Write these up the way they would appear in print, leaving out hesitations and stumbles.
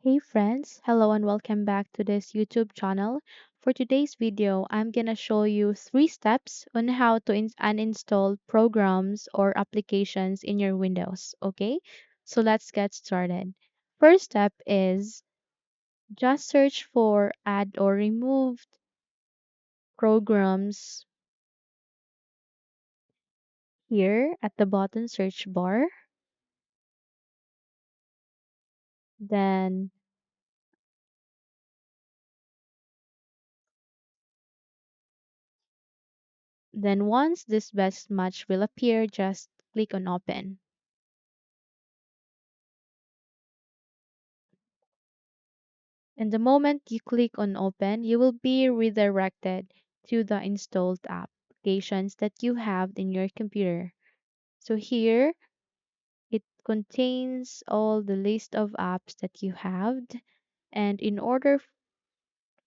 Hey friends, hello and welcome back to this YouTube channel. For today's video, I'm gonna show you 3 steps on how to uninstall programs or applications in your Windows, okay? So let's get started. First step is just search for add or removed programs here at the bottom search bar. Then then once this best match will appear, just click on open. And the moment you click on open, you will be redirected to the installed applications that you have in your computer. So here it contains all the list of apps that you have. And in order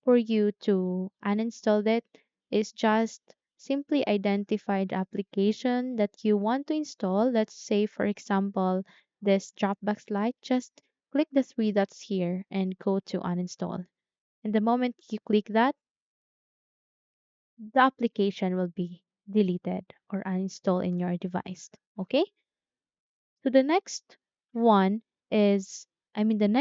for you to uninstall it, is just simply identify the application that you want to install. Let's say, for example, this Dropbox Lite. Just click the 3 dots here and go to uninstall. And the moment you click that, the application will be deleted or uninstalled in your device. Okay? So the next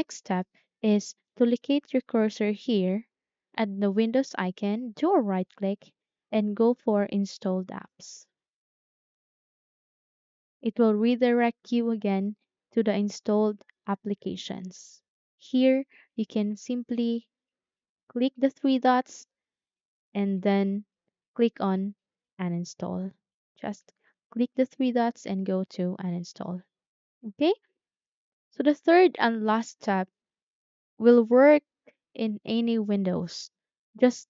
step is to locate your cursor here at the Windows icon, do a right click, and go for installed apps. It will redirect you again to the installed applications. Here, you can simply click the 3 dots and then click on uninstall. Just click the 3 dots and go to uninstall. Okay? So the third and last step will work in any Windows. Just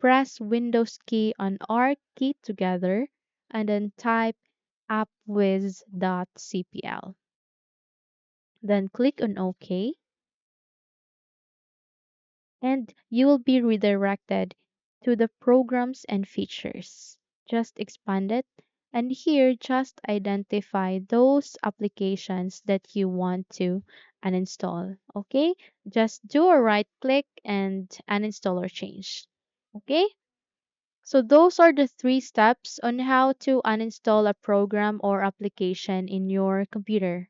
press Windows key on R key together and then type appwiz.cpl. Then click on OK and you will be redirected to the programs and features. Just expand it, and here just identify those applications that you want to uninstall. Okay, just do a right click and uninstall or change. Okay, so those are the 3 steps on how to uninstall a program or application in your computer.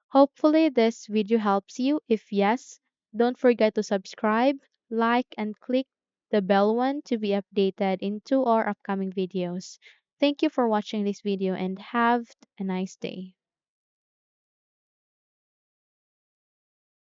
Hopefully, this video helps you. If yes, don't forget to subscribe, like, and click the bell one to be updated into our upcoming videos. Thank you for watching this video and have a nice day.